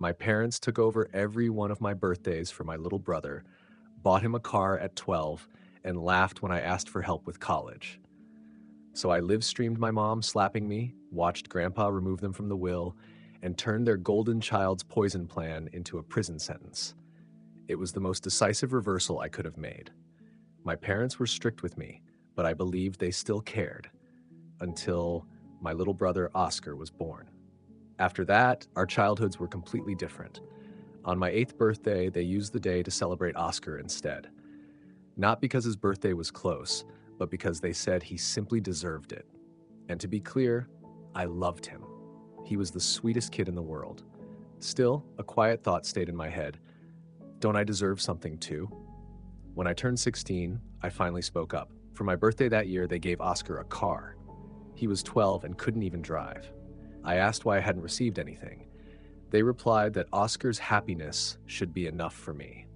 My parents took over every one of my birthdays for my little brother, bought him a car at 12, and laughed when I asked for help with college. So I live streamed my mom slapping me, watched grandpa remove them from the will, and turned their golden child's poison plan into a prison sentence. It was the most decisive reversal I could have made. My parents were strict with me, but I believed they still cared until my little brother Oscar was born. After that, our childhoods were completely different. On my 8th birthday, they used the day to celebrate Oscar instead. Not because his birthday was close, but because they said he simply deserved it. And to be clear, I loved him. He was the sweetest kid in the world. Still, a quiet thought stayed in my head. Don't I deserve something too? When I turned 16, I finally spoke up. For my birthday that year, they gave Oscar a car. He was 12 and couldn't even drive. I asked why I hadn't received anything. They replied that Oscar's happiness should be enough for me.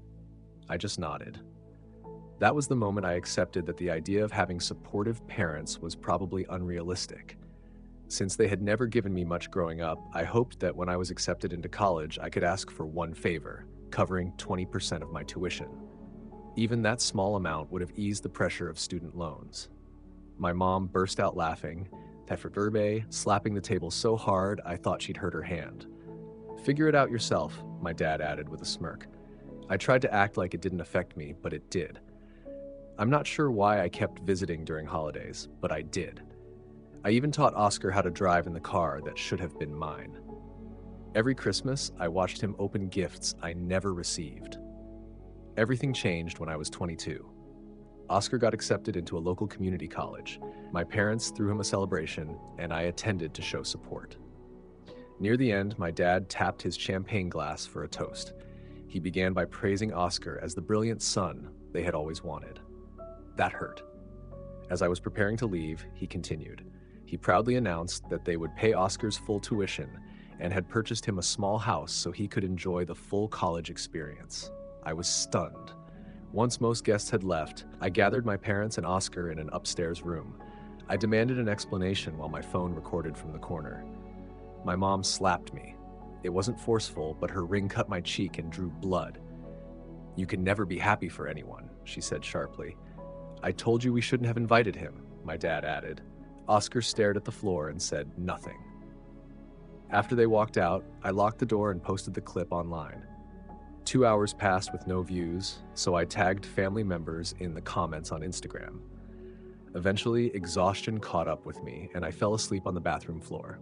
I just nodded. That was the moment I accepted that the idea of having supportive parents was probably unrealistic. Since they had never given me much growing up, I hoped that when I was accepted into college, I could ask for one favor, covering 20% of my tuition. Even that small amount would have eased the pressure of student loans. My mom burst out laughing, tetraverbe, slapping the table so hard I thought she'd hurt her hand. Figure it out yourself, my dad added with a smirk. I tried to act like it didn't affect me, but it did. I'm not sure why I kept visiting during holidays, but I did. I even taught Oscar how to drive in the car that should have been mine. Every Christmas, I watched him open gifts I never received. Everything changed when I was 22. Oscar got accepted into a local community college. My parents threw him a celebration, and I attended to show support. Near the end, my dad tapped his champagne glass for a toast. He began by praising Oscar as the brilliant son they had always wanted. That hurt. As I was preparing to leave, he continued. He proudly announced that they would pay Oscar's full tuition and had purchased him a small house so he could enjoy the full college experience. I was stunned. Once most guests had left, I gathered my parents and Oscar in an upstairs room. I demanded an explanation while my phone recorded from the corner. My mom slapped me. It wasn't forceful, but her ring cut my cheek and drew blood. "You can never be happy for anyone," she said sharply. "I told you we shouldn't have invited him," my dad added. Oscar stared at the floor and said nothing. After they walked out, I locked the door and posted the clip online. 2 hours passed with no views, so I tagged family members in the comments on Instagram. Eventually, exhaustion caught up with me, and I fell asleep on the bathroom floor.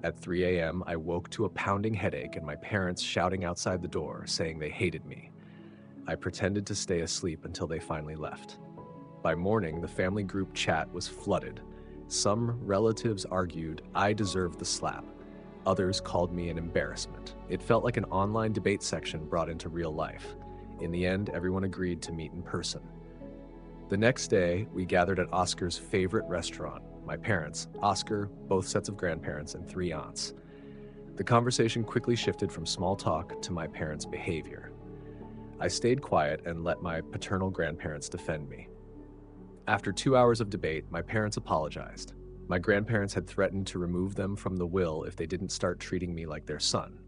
At 3 a.m., I woke to a pounding headache and my parents shouting outside the door, saying they hated me. I pretended to stay asleep until they finally left. By morning, the family group chat was flooded. Some relatives argued I deserved the slap. Others called me an embarrassment. It felt like an online debate section brought into real life. In the end, everyone agreed to meet in person. The next day, we gathered at Oscar's favorite restaurant, my parents, Oscar, both sets of grandparents, and 3 aunts. The conversation quickly shifted from small talk to my parents' behavior. I stayed quiet and let my paternal grandparents defend me. After 2 hours of debate, my parents apologized. My grandparents had threatened to remove them from the will if they didn't start treating me like their son.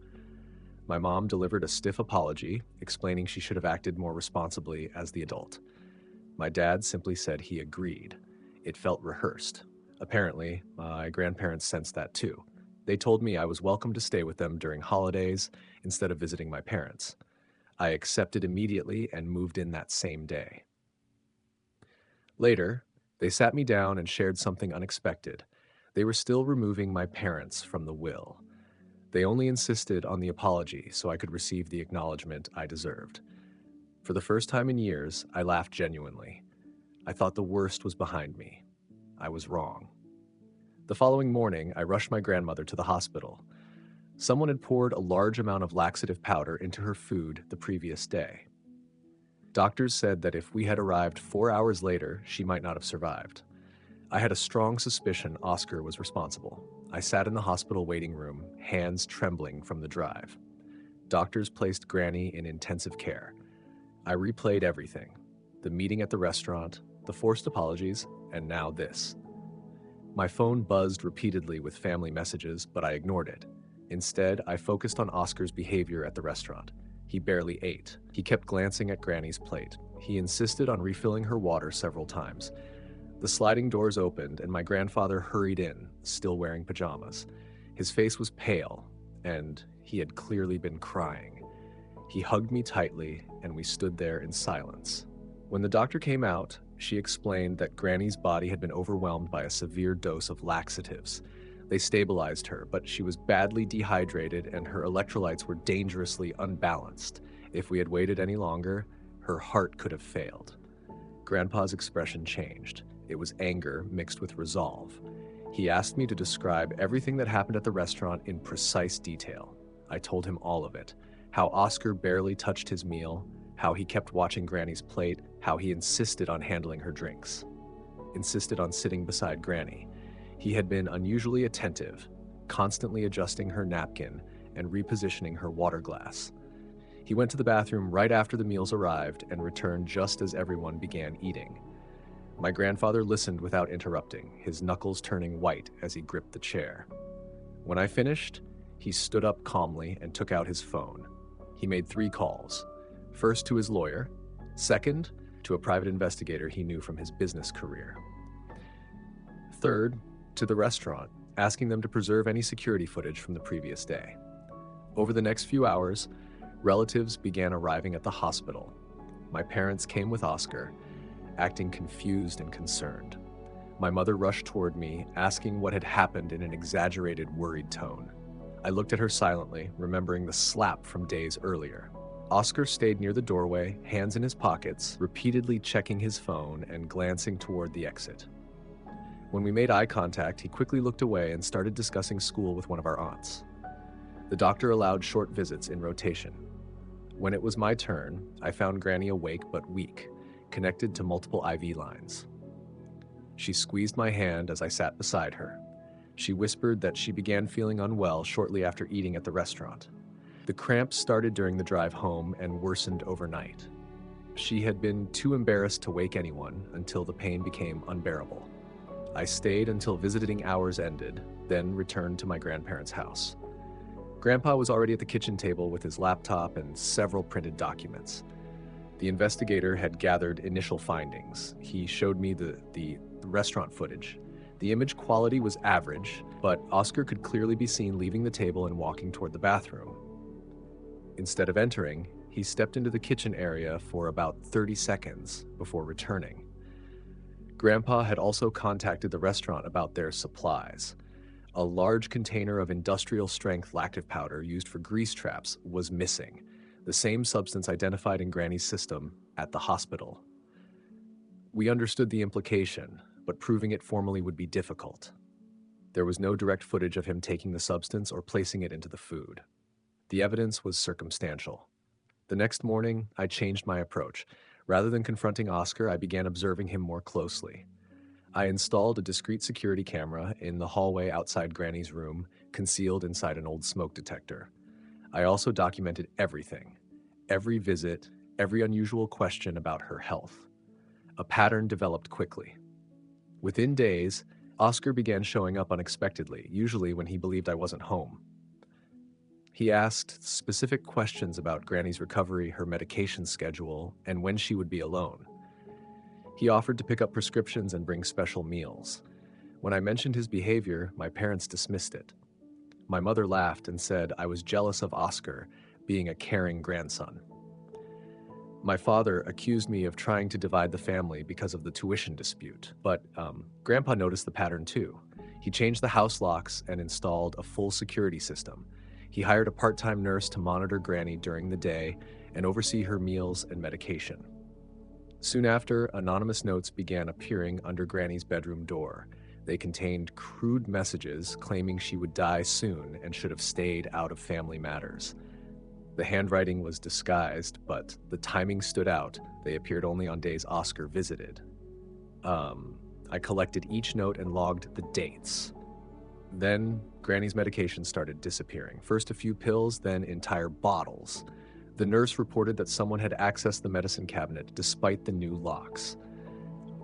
My mom delivered a stiff apology, explaining she should have acted more responsibly as the adult. My dad simply said he agreed. It felt rehearsed. Apparently, my grandparents sensed that too. They told me I was welcome to stay with them during holidays instead of visiting my parents. I accepted immediately and moved in that same day. Later, they sat me down and shared something unexpected. They were still removing my parents from the will. They only insisted on the apology so I could receive the acknowledgement I deserved. For the first time in years, I laughed genuinely. I thought the worst was behind me. I was wrong. The following morning, I rushed my grandmother to the hospital. Someone had poured a large amount of laxative powder into her food the previous day. Doctors said that if we had arrived 4 hours later, she might not have survived. I had a strong suspicion Oscar was responsible. I sat in the hospital waiting room, hands trembling from the drive. Doctors placed Granny in intensive care. I replayed everything: the meeting at the restaurant, the forced apologies, and now this. My phone buzzed repeatedly with family messages, but I ignored it. Instead, I focused on Oscar's behavior at the restaurant. He barely ate. He kept glancing at Granny's plate. He insisted on refilling her water several times. The sliding doors opened, and my grandfather hurried in, still wearing pajamas. His face was pale, and he had clearly been crying. He hugged me tightly, and we stood there in silence. When the doctor came out, she explained that Granny's body had been overwhelmed by a severe dose of laxatives. They stabilized her, but she was badly dehydrated and her electrolytes were dangerously unbalanced. If we had waited any longer, her heart could have failed. Grandpa's expression changed. It was anger mixed with resolve. He asked me to describe everything that happened at the restaurant in precise detail. I told him all of it. How Oscar barely touched his meal, how he kept watching Granny's plate, how he insisted on handling her drinks. Insisted on sitting beside Granny. He had been unusually attentive, constantly adjusting her napkin and repositioning her water glass. He went to the bathroom right after the meals arrived and returned just as everyone began eating. My grandfather listened without interrupting, his knuckles turning white as he gripped the chair. When I finished, he stood up calmly and took out his phone. He made 3 calls. First to his lawyer, second to a private investigator he knew from his business career. Third, to the restaurant, asking them to preserve any security footage from the previous day. Over the next few hours, relatives began arriving at the hospital. My parents came with Oscar, acting confused and concerned. My mother rushed toward me, asking what had happened in an exaggerated, worried tone. I looked at her silently, remembering the slap from days earlier. Oscar stayed near the doorway, hands in his pockets, repeatedly checking his phone and glancing toward the exit. When we made eye contact, he quickly looked away and started discussing school with one of our aunts. The doctor allowed short visits in rotation. When it was my turn, I found Granny awake but weak, connected to multiple IV lines. She squeezed my hand as I sat beside her. She whispered that she began feeling unwell shortly after eating at the restaurant. The cramps started during the drive home and worsened overnight. She had been too embarrassed to wake anyone until the pain became unbearable. I stayed until visiting hours ended, then returned to my grandparents' house. Grandpa was already at the kitchen table with his laptop and several printed documents. The investigator had gathered initial findings. He showed me the restaurant footage. The image quality was average, but Oscar could clearly be seen leaving the table and walking toward the bathroom. Instead of entering, he stepped into the kitchen area for about 30 seconds before returning. Grandpa had also contacted the restaurant about their supplies. A large container of industrial-strength lactive powder used for grease traps was missing, the same substance identified in Granny's system at the hospital. We understood the implication, but proving it formally would be difficult. There was no direct footage of him taking the substance or placing it into the food. The evidence was circumstantial. The next morning, I changed my approach. Rather than confronting Oscar, I began observing him more closely. I installed a discreet security camera in the hallway outside Granny's room, concealed inside an old smoke detector. I also documented everything, every visit, every unusual question about her health. A pattern developed quickly. Within days, Oscar began showing up unexpectedly, usually when he believed I wasn't home. He asked specific questions about Granny's recovery, her medication schedule, and when she would be alone. He offered to pick up prescriptions and bring special meals. When I mentioned his behavior, my parents dismissed it. My mother laughed and said I was jealous of Oscar, being a caring grandson. My father accused me of trying to divide the family because of the tuition dispute, but Grandpa noticed the pattern too. He changed the house locks and installed a full security system. He hired a part-time nurse to monitor Granny during the day and oversee her meals and medication. Soon after, anonymous notes began appearing under Granny's bedroom door. They contained crude messages claiming she would die soon and should have stayed out of family matters. The handwriting was disguised, but the timing stood out. They appeared only on days Oscar visited. I collected each note and logged the dates. Then, Granny's medication started disappearing. First a few pills, then entire bottles. The nurse reported that someone had accessed the medicine cabinet despite the new locks.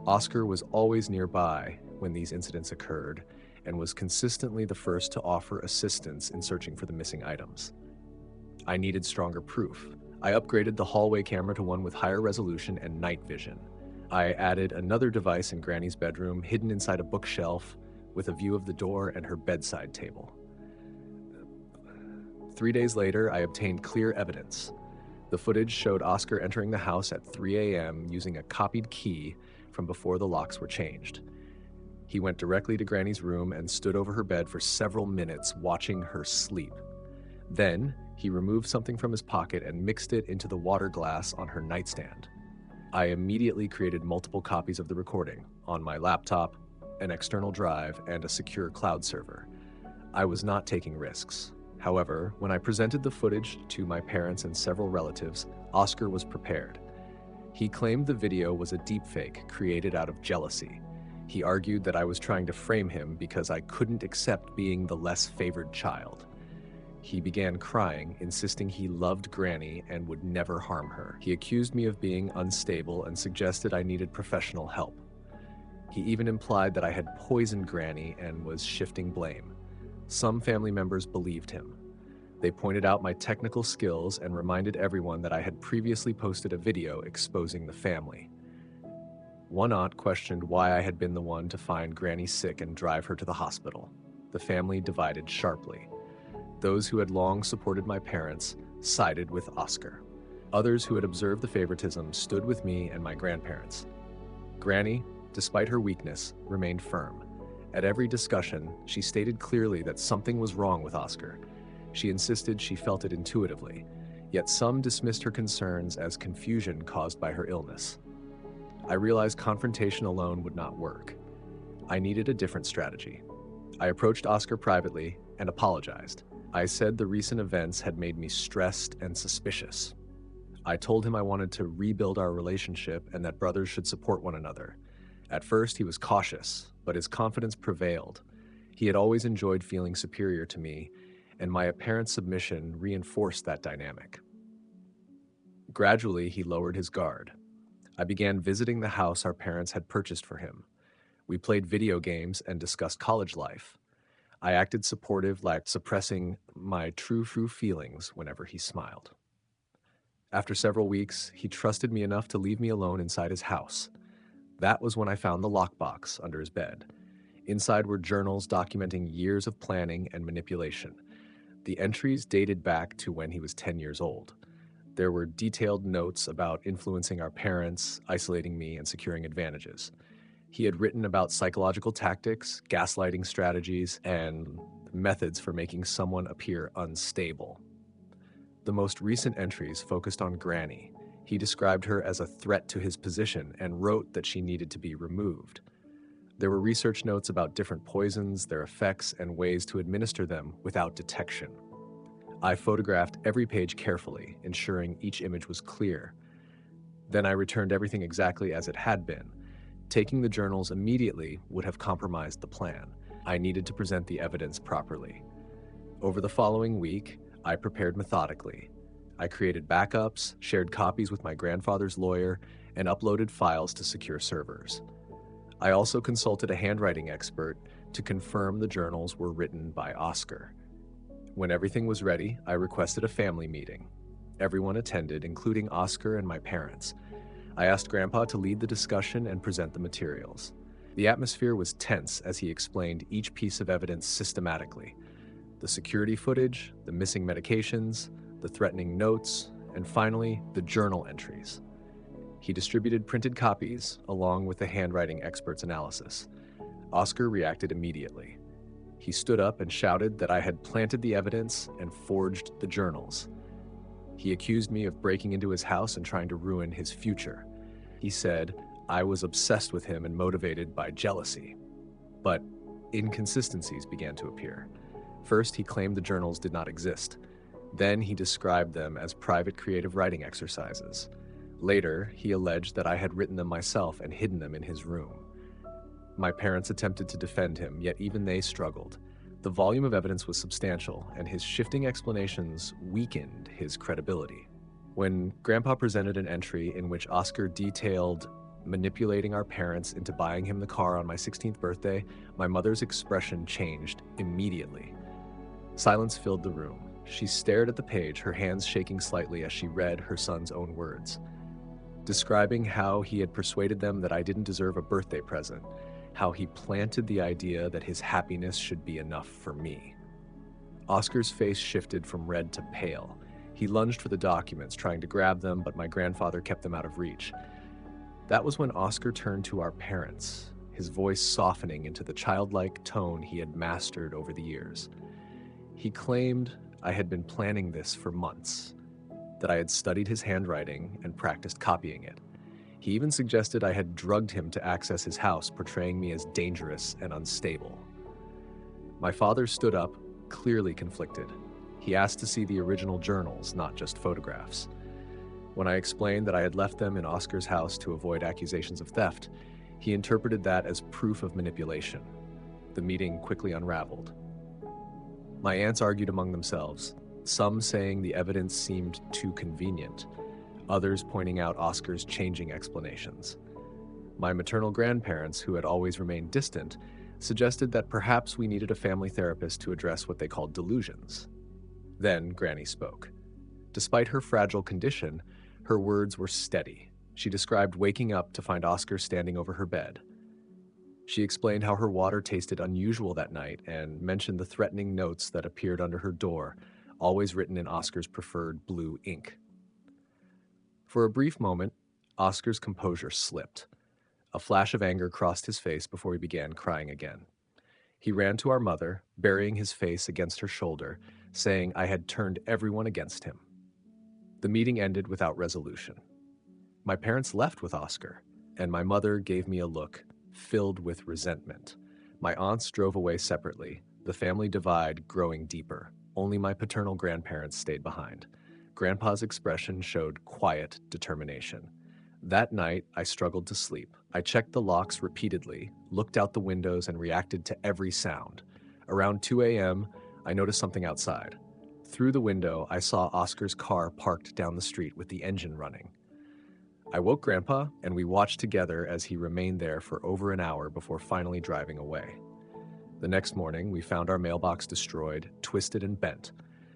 Oscar was always nearby when these incidents occurred, and was consistently the first to offer assistance in searching for the missing items. I needed stronger proof. I upgraded the hallway camera to one with higher resolution and night vision. I added another device in Granny's bedroom, hidden inside a bookshelf, with a view of the door and her bedside table. 3 days later, I obtained clear evidence. The footage showed Oscar entering the house at 3 a.m. using a copied key from before the locks were changed. He went directly to Granny's room and stood over her bed for several minutes, watching her sleep. Then, he removed something from his pocket and mixed it into the water glass on her nightstand. I immediately created multiple copies of the recording on my laptop, an external drive, and a secure cloud server. I was not taking risks. However, when I presented the footage to my parents and several relatives, Oscar was prepared. He claimed the video was a deepfake created out of jealousy. He argued that I was trying to frame him because I couldn't accept being the less favored child. He began crying, insisting he loved Granny and would never harm her. He accused me of being unstable and suggested I needed professional help. He even implied that I had poisoned Granny and was shifting blame. Some family members believed him. They pointed out my technical skills and reminded everyone that I had previously posted a video exposing the family. One aunt questioned why I had been the one to find Granny sick and drive her to the hospital. The family divided sharply. Those who had long supported my parents sided with Oscar. Others who had observed the favoritism stood with me and my grandparents. Granny, despite her weakness, remained firm. At every discussion, she stated clearly that something was wrong with Oscar. She insisted she felt it intuitively, yet some dismissed her concerns as confusion caused by her illness. I realized confrontation alone would not work. I needed a different strategy. I approached Oscar privately and apologized. I said the recent events had made me stressed and suspicious. I told him I wanted to rebuild our relationship and that brothers should support one another. At first, he was cautious, but his confidence prevailed. He had always enjoyed feeling superior to me, and my apparent submission reinforced that dynamic. Gradually, he lowered his guard. I began visiting the house our parents had purchased for him. We played video games and discussed college life. I acted supportive, like suppressing my true feelings whenever he smiled. After several weeks, he trusted me enough to leave me alone inside his house. That was when I found the lockbox under his bed. Inside were journals documenting years of planning and manipulation. The entries dated back to when he was 10 years old. There were detailed notes about influencing our parents, isolating me, and securing advantages. He had written about psychological tactics, gaslighting strategies, and methods for making someone appear unstable. The most recent entries focused on Granny. He described her as a threat to his position and wrote that she needed to be removed. There were research notes about different poisons, their effects, and ways to administer them without detection. I photographed every page carefully, ensuring each image was clear. Then I returned everything exactly as it had been. Taking the journals immediately would have compromised the plan. I needed to present the evidence properly. Over the following week, I prepared methodically. I created backups, shared copies with my grandfather's lawyer, and uploaded files to secure servers. I also consulted a handwriting expert to confirm the journals were written by Oscar. When everything was ready, I requested a family meeting. Everyone attended, including Oscar and my parents. I asked Grandpa to lead the discussion and present the materials. The atmosphere was tense as he explained each piece of evidence systematically. The security footage, the missing medications, the threatening notes, and finally, the journal entries. He distributed printed copies along with the handwriting expert's analysis. Oscar reacted immediately. He stood up and shouted that I had planted the evidence and forged the journals. He accused me of breaking into his house and trying to ruin his future. He said I was obsessed with him and motivated by jealousy. But inconsistencies began to appear. First, he claimed the journals did not exist. Then he described them as private creative writing exercises. Later, he alleged that I had written them myself and hidden them in his room. My parents attempted to defend him, yet even they struggled. The volume of evidence was substantial, and his shifting explanations weakened his credibility. When Grandpa presented an entry in which Oscar detailed manipulating our parents into buying him the car on my 16th birthday, my mother's expression changed immediately. Silence filled the room. She stared at the page, her hands shaking slightly as she read her son's own words, describing how he had persuaded them that I didn't deserve a birthday present, how he planted the idea that his happiness should be enough for me. Oscar's face shifted from red to pale. He lunged for the documents, trying to grab them, but my grandfather kept them out of reach. That was when Oscar turned to our parents, his voice softening into the childlike tone he had mastered over the years. He claimed I had been planning this for months, that I had studied his handwriting and practiced copying it. He even suggested I had drugged him to access his house, portraying me as dangerous and unstable. My father stood up, clearly conflicted. He asked to see the original journals, not just photographs. When I explained that I had left them in Oscar's house to avoid accusations of theft, he interpreted that as proof of manipulation. The meeting quickly unraveled. My aunts argued among themselves, some saying the evidence seemed too convenient, others pointing out Oscar's changing explanations. My maternal grandparents, who had always remained distant, suggested that perhaps we needed a family therapist to address what they called delusions. Then Granny spoke. Despite her fragile condition, her words were steady. She described waking up to find Oscar standing over her bed. She explained how her water tasted unusual that night and mentioned the threatening notes that appeared under her door, always written in Oscar's preferred blue ink. For a brief moment, Oscar's composure slipped. A flash of anger crossed his face before he began crying again. He ran to our mother, burying his face against her shoulder, saying I had turned everyone against him. The meeting ended without resolution. My parents left with Oscar, and my mother gave me a look filled with resentment. My aunts drove away separately, the family divide growing deeper. Only my paternal grandparents stayed behind. Grandpa's expression showed quiet determination. That night, I struggled to sleep. I checked the locks repeatedly, looked out the windows, and reacted to every sound. Around 2 a.m., I noticed something outside. Through the window, I saw Oscar's car parked down the street with the engine running. I woke Grandpa, and we watched together as he remained there for over an hour before finally driving away. The next morning, we found our mailbox destroyed, twisted and bent.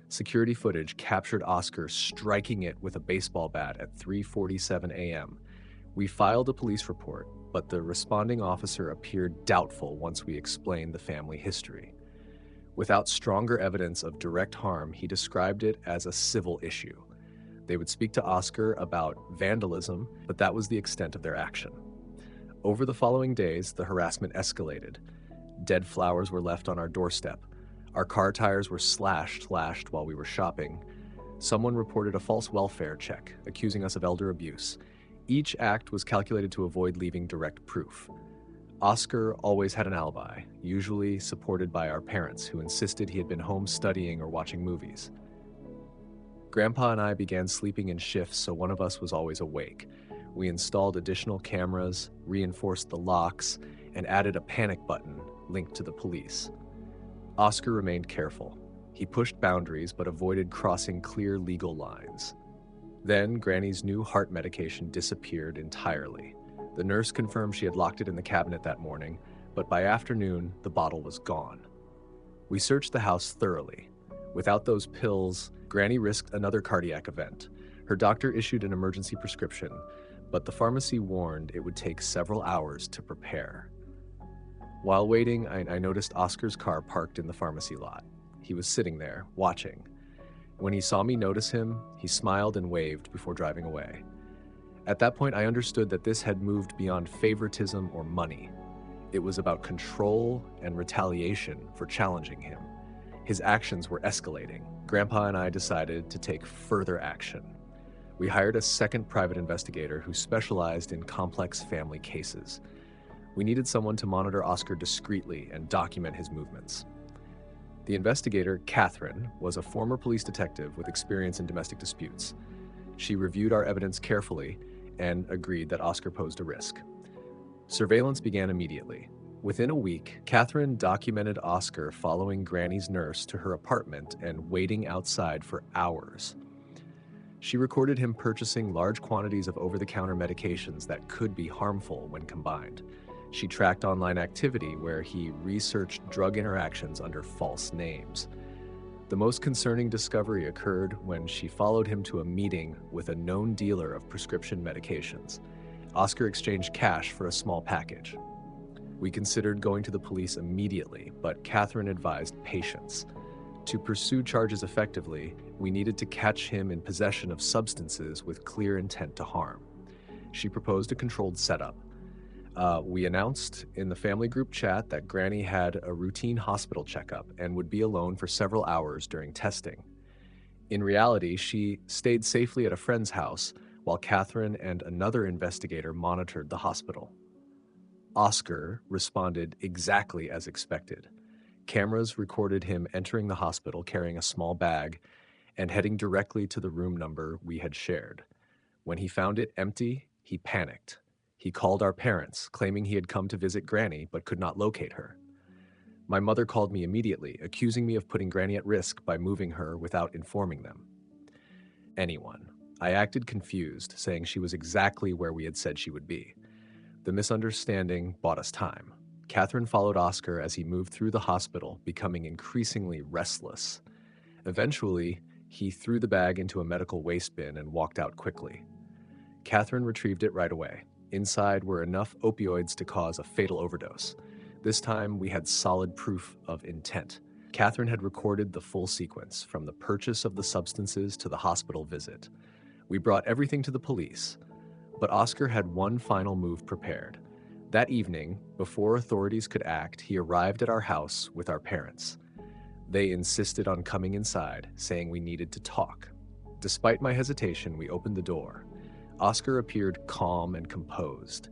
Security footage captured Oscar striking it with a baseball bat at 3:47 a.m. We filed a police report, but the responding officer appeared doubtful once we explained the family history. Without stronger evidence of direct harm, he described it as a civil issue. They would speak to Oscar about vandalism, but that was the extent of their action. Over the following days, the harassment escalated. Dead flowers were left on our doorstep. Our car tires were slashed while we were shopping. Someone reported a false welfare check, accusing us of elder abuse. Each act was calculated to avoid leaving direct proof. Oscar always had an alibi, usually supported by our parents, who insisted he had been home studying or watching movies. Grandpa and I began sleeping in shifts, so one of us was always awake. We installed additional cameras, reinforced the locks, and added a panic button linked to the police. Oscar remained careful. He pushed boundaries but avoided crossing clear legal lines. Then Granny's new heart medication disappeared entirely. The nurse confirmed she had locked it in the cabinet that morning, but by afternoon, the bottle was gone. We searched the house thoroughly. Without those pills, Granny risked another cardiac event. Her doctor issued an emergency prescription, but the pharmacy warned it would take several hours to prepare. While waiting, I noticed Oscar's car parked in the pharmacy lot. He was sitting there, watching. When he saw me notice him, he smiled and waved before driving away. At that point, I understood that this had moved beyond favoritism or money. It was about control and retaliation for challenging him. His actions were escalating. Grandpa and I decided to take further action. We hired a second private investigator who specialized in complex family cases. We needed someone to monitor Oscar discreetly and document his movements. The investigator, Catherine, was a former police detective with experience in domestic disputes. She reviewed our evidence carefully and agreed that Oscar posed a risk. Surveillance began immediately. Within a week, Catherine documented Oscar following Granny's nurse to her apartment and waiting outside for hours. She recorded him purchasing large quantities of over-the-counter medications that could be harmful when combined. She tracked online activity where he researched drug interactions under false names. The most concerning discovery occurred when she followed him to a meeting with a known dealer of prescription medications. Oscar exchanged cash for a small package. We considered going to the police immediately, but Catherine advised patience. To pursue charges effectively, we needed to catch him in possession of substances with clear intent to harm. She proposed a controlled setup. We announced in the family group chat that Granny had a routine hospital checkup and would be alone for several hours during testing. In reality, she stayed safely at a friend's house while Catherine and another investigator monitored the hospital. Oscar responded exactly as expected. Cameras recorded him entering the hospital carrying a small bag and heading directly to the room number we had shared. When he found it empty, he panicked. He called our parents, claiming he had come to visit Granny but could not locate her. My mother called me immediately, accusing me of putting Granny at risk by moving her without informing them. Anyone. I acted confused, saying she was exactly where we had said she would be. The misunderstanding bought us time. Catherine followed Oscar as he moved through the hospital, becoming increasingly restless. Eventually, he threw the bag into a medical waste bin and walked out quickly. Catherine retrieved it right away. Inside were enough opioids to cause a fatal overdose. This time, we had solid proof of intent. Catherine had recorded the full sequence, from the purchase of the substances to the hospital visit. We brought everything to the police, but Oscar had one final move prepared. That evening, before authorities could act, he arrived at our house with our parents. They insisted on coming inside, saying we needed to talk. Despite my hesitation, we opened the door. Oscar appeared calm and composed.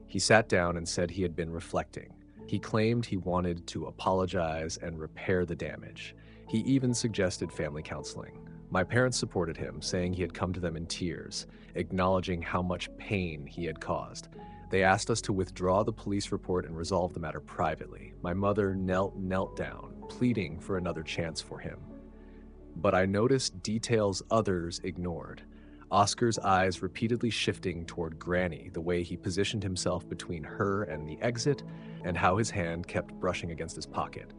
He sat down and said he had been reflecting. He claimed he wanted to apologize and repair the damage. He even suggested family counseling. My parents supported him, saying he had come to them in tears, acknowledging how much pain he had caused. They asked us to withdraw the police report and resolve the matter privately. My mother knelt down, pleading for another chance for him. But I noticed details others ignored. Oscar's eyes repeatedly shifting toward Granny, the way he positioned himself between her and the exit, and how his hand kept brushing against his pocket.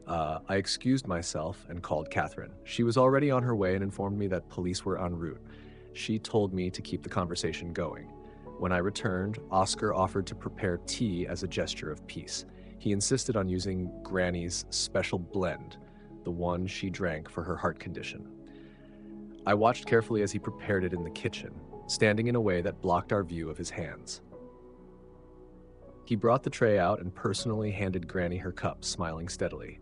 I excused myself and called Catherine. She was already on her way and informed me that police were en route. She told me to keep the conversation going. When I returned, Oscar offered to prepare tea as a gesture of peace. He insisted on using Granny's special blend, the one she drank for her heart condition. I watched carefully as he prepared it in the kitchen, standing in a way that blocked our view of his hands. He brought the tray out and personally handed Granny her cup, smiling steadily.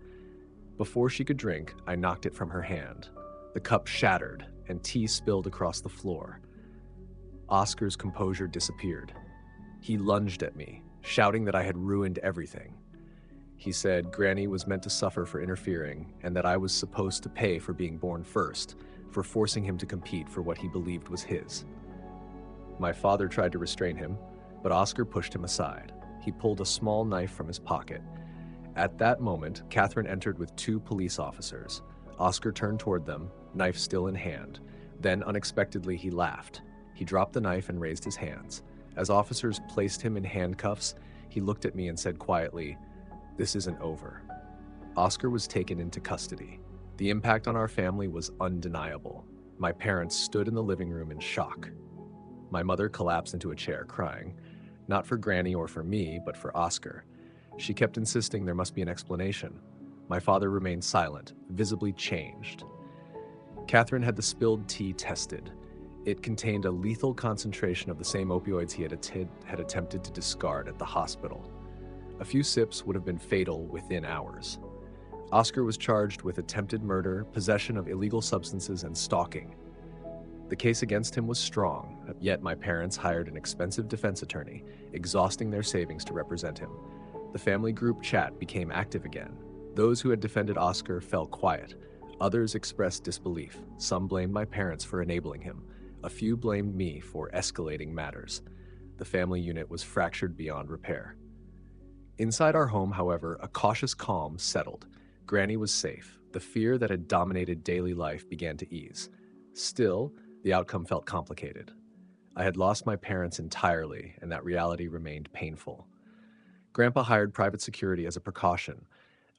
Before she could drink, I knocked it from her hand. The cup shattered, and tea spilled across the floor. Oscar's composure disappeared. He lunged at me, shouting that I had ruined everything. He said Granny was meant to suffer for interfering, and that I was supposed to pay for being born first, for forcing him to compete for what he believed was his. My father tried to restrain him, but Oscar pushed him aside. He pulled a small knife from his pocket. At that moment, Catherine entered with 2 police officers. Oscar turned toward them, knife still in hand. Then, unexpectedly, he laughed. He dropped the knife and raised his hands. As officers placed him in handcuffs, he looked at me and said quietly, "This isn't over." Oscar was taken into custody. The impact on our family was undeniable. My parents stood in the living room in shock. My mother collapsed into a chair, crying, not for Granny or for me, but for Oscar. She kept insisting there must be an explanation. My father remained silent, visibly changed. Catherine had the spilled tea tested. It contained a lethal concentration of the same opioids he had attempted to discard at the hospital. A few sips would have been fatal within hours. Oscar was charged with attempted murder, possession of illegal substances, and stalking. The case against him was strong, yet my parents hired an expensive defense attorney, exhausting their savings to represent him. The family group chat became active again. Those who had defended Oscar fell quiet. Others expressed disbelief. Some blamed my parents for enabling him. A few blamed me for escalating matters. The family unit was fractured beyond repair. Inside our home, however, a cautious calm settled. Granny was safe. The fear that had dominated daily life began to ease. Still, The outcome felt complicated. I had lost my parents entirely, and that reality remained painful. Grandpa hired private security as a precaution.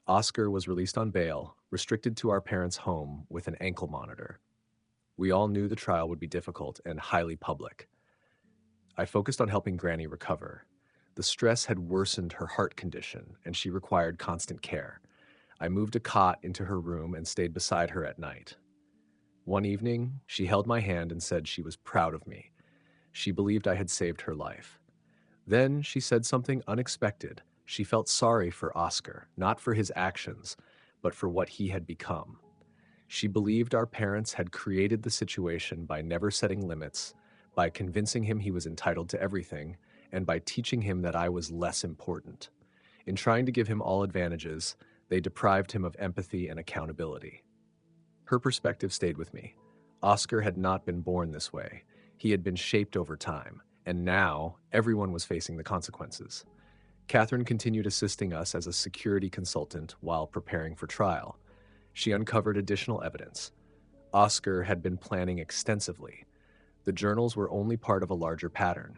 Oscar was released on bail, restricted to our parents' home with an ankle monitor. We all knew the trial would be difficult and highly public. I focused on helping Granny recover. The stress had worsened her heart condition, and she required constant care. I moved a cot into her room and stayed beside her at night. One evening, she held my hand and said she was proud of me. She believed I had saved her life. Then she said something unexpected. She felt sorry for Oscar, not for his actions, but for what he had become. She believed our parents had created the situation by never setting limits, by convincing him he was entitled to everything, and by teaching him that I was less important. In trying to give him all advantages, they deprived him of empathy and accountability. Her perspective stayed with me. Oscar had not been born this way. He had been shaped over time, and now everyone was facing the consequences. Catherine continued assisting us as a security consultant while preparing for trial. She uncovered additional evidence. Oscar had been planning extensively. The journals were only part of a larger pattern.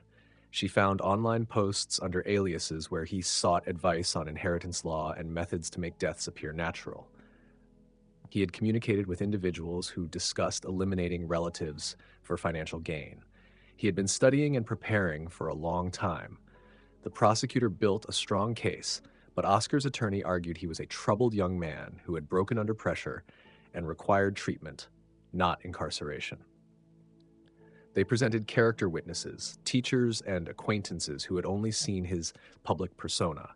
She found online posts under aliases where he sought advice on inheritance law and methods to make deaths appear natural. He had communicated with individuals who discussed eliminating relatives for financial gain. He had been studying and preparing for a long time. The prosecutor built a strong case, but Oscar's attorney argued he was a troubled young man who had broken under pressure and required treatment, not incarceration. They presented character witnesses, teachers and acquaintances who had only seen his public persona.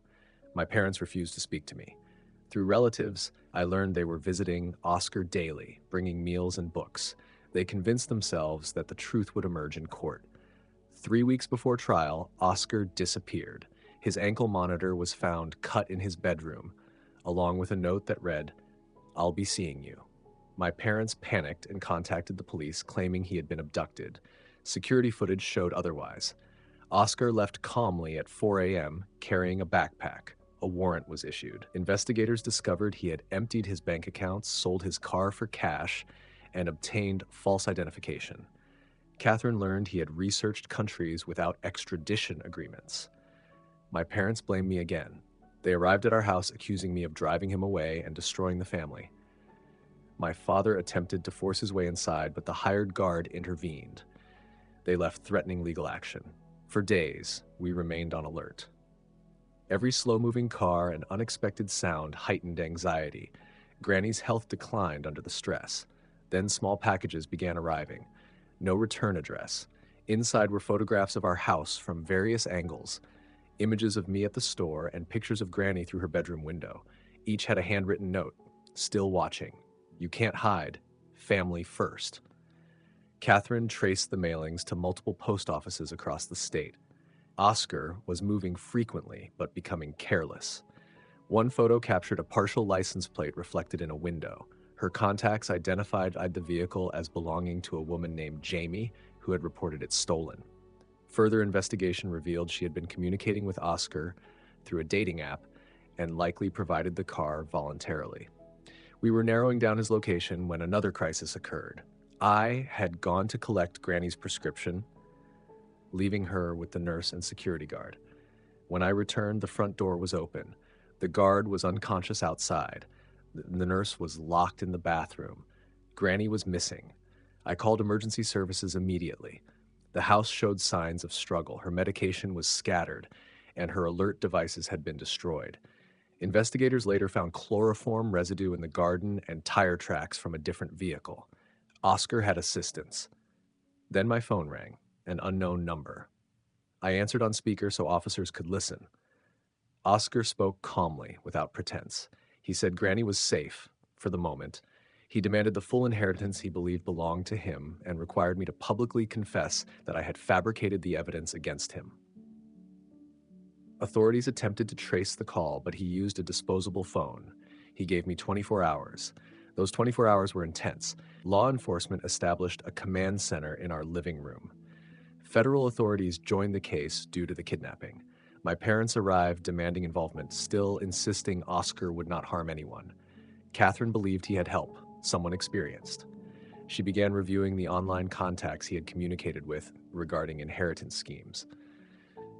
My parents refused to speak to me. Through relatives, I learned they were visiting Oscar daily, bringing meals and books. They convinced themselves that the truth would emerge in court. 3 weeks before trial, Oscar disappeared. His ankle monitor was found cut in his bedroom, along with a note that read, "I'll be seeing you." My parents panicked and contacted the police, claiming he had been abducted. Security footage showed otherwise. Oscar left calmly at 4 a.m., carrying a backpack. A warrant was issued. Investigators discovered he had emptied his bank accounts, sold his car for cash, and obtained false identification. Catherine learned he had researched countries without extradition agreements. My parents blamed me again. They arrived at our house accusing me of driving him away and destroying the family. My father attempted to force his way inside, but the hired guard intervened. They left threatening legal action. For days, we remained on alert. Every slow-moving car and unexpected sound heightened anxiety. Granny's health declined under the stress. Then small packages began arriving. No return address. Inside were photographs of our house from various angles, images of me at the store, and pictures of Granny through her bedroom window. Each had a handwritten note, "Still watching. You can't hide. Family first." Catherine traced the mailings to multiple post offices across the state. Oscar was moving frequently, but becoming careless. One photo captured a partial license plate reflected in a window. Her contacts identified the vehicle as belonging to a woman named Jamie, who had reported it stolen. Further investigation revealed she had been communicating with Oscar through a dating app and likely provided the car voluntarily. We were narrowing down his location when another crisis occurred. I had gone to collect Granny's prescription, leaving her with the nurse and security guard. When I returned, the front door was open. The guard was unconscious outside. The nurse was locked in the bathroom. Granny was missing. I called emergency services immediately. The house showed signs of struggle. Her medication was scattered, and her alert devices had been destroyed. Investigators later found chloroform residue in the garden and tire tracks from a different vehicle. Oscar had assistance. Then my phone rang, an unknown number. I answered on speaker so officers could listen. Oscar spoke calmly, without pretense. He said Granny was safe, for the moment. He demanded the full inheritance he believed belonged to him and required me to publicly confess that I had fabricated the evidence against him. Authorities attempted to trace the call, but he used a disposable phone. He gave me 24 hours. Those 24 hours were intense. Law enforcement established a command center in our living room. Federal authorities joined the case due to the kidnapping. My parents arrived demanding involvement, still insisting Oscar would not harm anyone. Catherine believed he had help, someone experienced. She began reviewing the online contacts he had communicated with regarding inheritance schemes.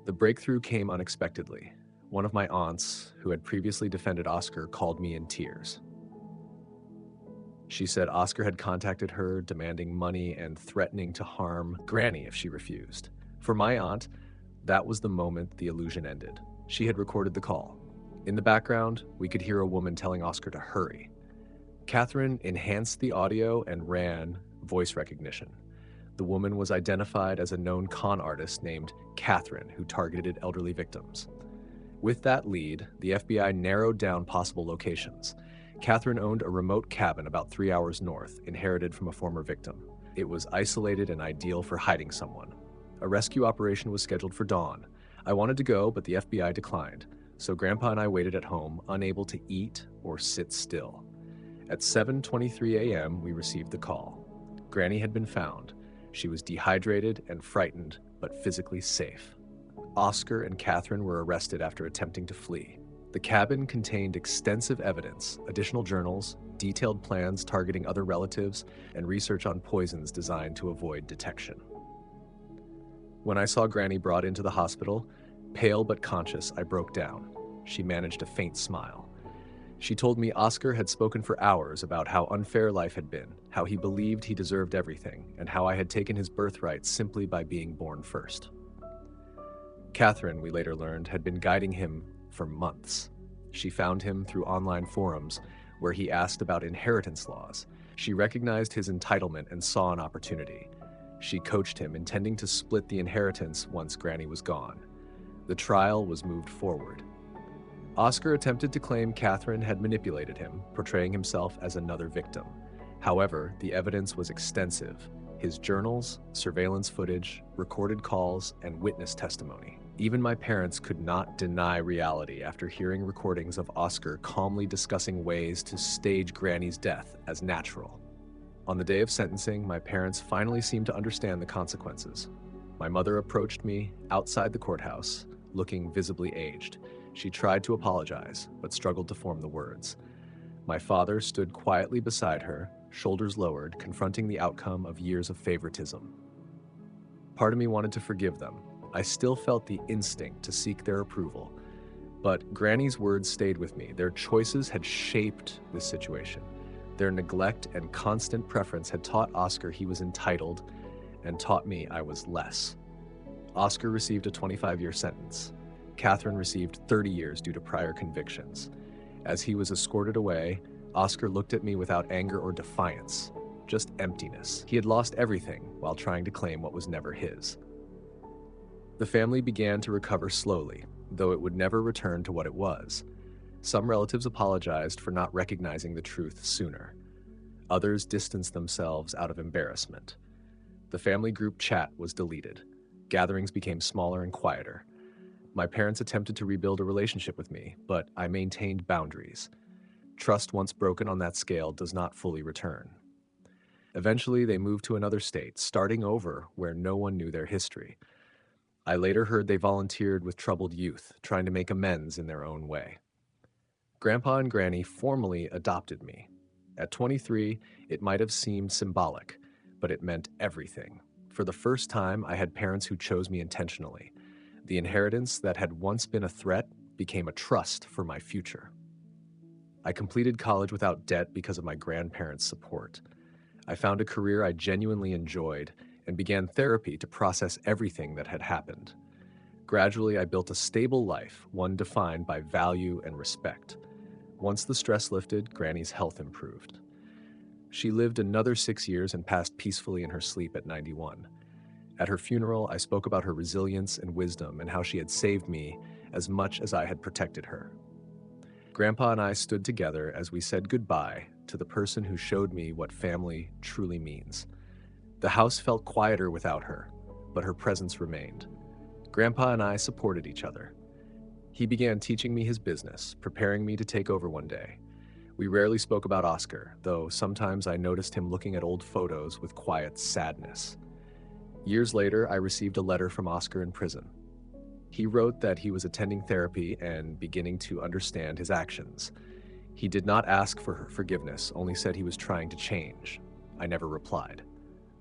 The breakthrough came unexpectedly. One of my aunts, who had previously defended Oscar, called me in tears. She said Oscar had contacted her, demanding money and threatening to harm Granny if she refused. For my aunt, that was the moment the illusion ended. She had recorded the call. In the background, we could hear a woman telling Oscar to hurry. Catherine enhanced the audio and ran voice recognition. The woman was identified as a known con artist named Catherine, who targeted elderly victims. With that lead, the FBI narrowed down possible locations. Catherine owned a remote cabin about 3 hours north, inherited from a former victim. It was isolated and ideal for hiding someone. A rescue operation was scheduled for dawn. I wanted to go, but the FBI declined, so Grandpa and I waited at home, unable to eat or sit still. At 7:23 a.m., we received the call. Granny had been found. She was dehydrated and frightened, but physically safe. Oscar and Catherine were arrested after attempting to flee. The cabin contained extensive evidence, additional journals, detailed plans targeting other relatives, and research on poisons designed to avoid detection. When I saw Granny brought into the hospital, pale but conscious, I broke down. She managed a faint smile. She told me Oscar had spoken for hours about how unfair life had been, how he believed he deserved everything, and how I had taken his birthright simply by being born first. Catherine, we later learned, had been guiding him for months. She found him through online forums where he asked about inheritance laws. She recognized his entitlement and saw an opportunity. She coached him, intending to split the inheritance once Granny was gone. The trial was moved forward. Oscar attempted to claim Catherine had manipulated him, portraying himself as another victim. However, the evidence was extensive. His journals, surveillance footage, recorded calls, and witness testimony. Even my parents could not deny reality after hearing recordings of Oscar calmly discussing ways to stage Granny's death as natural. On the day of sentencing, my parents finally seemed to understand the consequences. My mother approached me outside the courthouse, looking visibly aged. She tried to apologize, but struggled to form the words. My father stood quietly beside her, shoulders lowered, confronting the outcome of years of favoritism. Part of me wanted to forgive them. I still felt the instinct to seek their approval. But Granny's words stayed with me. Their choices had shaped this situation. Their neglect and constant preference had taught Oscar he was entitled and taught me I was less. Oscar received a 25-year sentence. Catherine received 30 years due to prior convictions. As he was escorted away, Oscar looked at me without anger or defiance, just emptiness. He had lost everything while trying to claim what was never his. The family began to recover slowly, though it would never return to what it was. Some relatives apologized for not recognizing the truth sooner. Others distanced themselves out of embarrassment. The family group chat was deleted. Gatherings became smaller and quieter. My parents attempted to rebuild a relationship with me, but I maintained boundaries. Trust once broken on that scale does not fully return. Eventually, they moved to another state, starting over where no one knew their history. I later heard they volunteered with troubled youth, trying to make amends in their own way. Grandpa and Granny formally adopted me. At 23, it might have seemed symbolic, but it meant everything. For the first time, I had parents who chose me intentionally. The inheritance that had once been a threat became a trust for my future. I completed college without debt because of my grandparents' support. I found a career I genuinely enjoyed and began therapy to process everything that had happened. Gradually, I built a stable life, one defined by value and respect. Once the stress lifted, Granny's health improved. She lived another 6 years and passed peacefully in her sleep at 91. At her funeral, I spoke about her resilience and wisdom and how she had saved me as much as I had protected her. Grandpa and I stood together as we said goodbye to the person who showed me what family truly means. The house felt quieter without her, but her presence remained. Grandpa and I supported each other. He began teaching me his business, preparing me to take over one day. We rarely spoke about Oscar, though sometimes I noticed him looking at old photos with quiet sadness. Years later, I received a letter from Oscar in prison. He wrote that he was attending therapy and beginning to understand his actions. He did not ask for her forgiveness, only said he was trying to change. I never replied.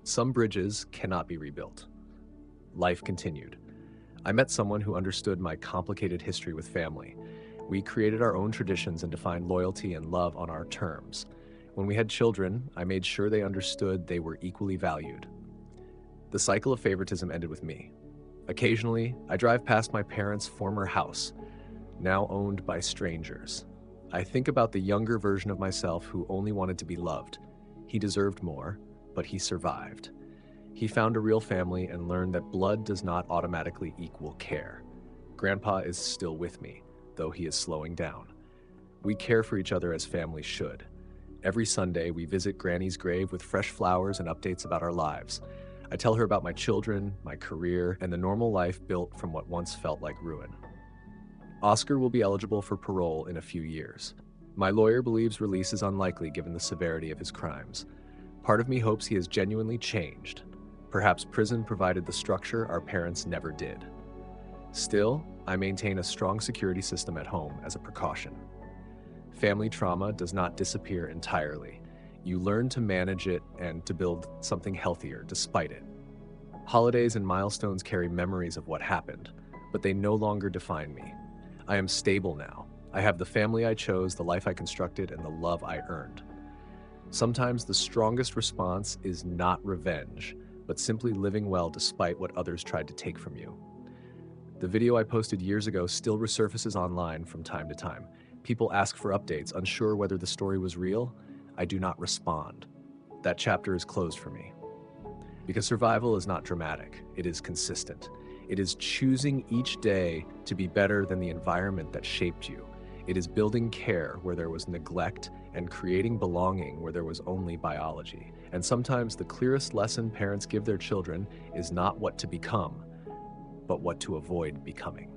Some bridges cannot be rebuilt. Life continued. I met someone who understood my complicated history with family. We created our own traditions and defined loyalty and love on our terms. When we had children, I made sure they understood they were equally valued. The cycle of favoritism ended with me. Occasionally, I drive past my parents' former house, now owned by strangers. I think about the younger version of myself who only wanted to be loved. He deserved more, but he survived. He found a real family and learned that blood does not automatically equal care. Grandpa is still with me, though he is slowing down. We care for each other as families should. Every Sunday, we visit Granny's grave with fresh flowers and updates about our lives. I tell her about my children, my career, and the normal life built from what once felt like ruin. Oscar will be eligible for parole in a few years. My lawyer believes release is unlikely given the severity of his crimes. Part of me hopes he has genuinely changed. Perhaps prison provided the structure our parents never did. Still, I maintain a strong security system at home as a precaution. Family trauma does not disappear entirely. You learn to manage it and to build something healthier despite it. Holidays and milestones carry memories of what happened, but they no longer define me. I am stable now. I have the family I chose, the life I constructed, and the love I earned. Sometimes the strongest response is not revenge, but simply living well despite what others tried to take from you. The video I posted years ago still resurfaces online from time to time. People ask for updates, unsure whether the story was real. I do not respond. That chapter is closed for me. Because survival is not dramatic, it is consistent. It is choosing each day to be better than the environment that shaped you. It is building care where there was neglect and creating belonging where there was only biology. And sometimes the clearest lesson parents give their children is not what to become, but what to avoid becoming.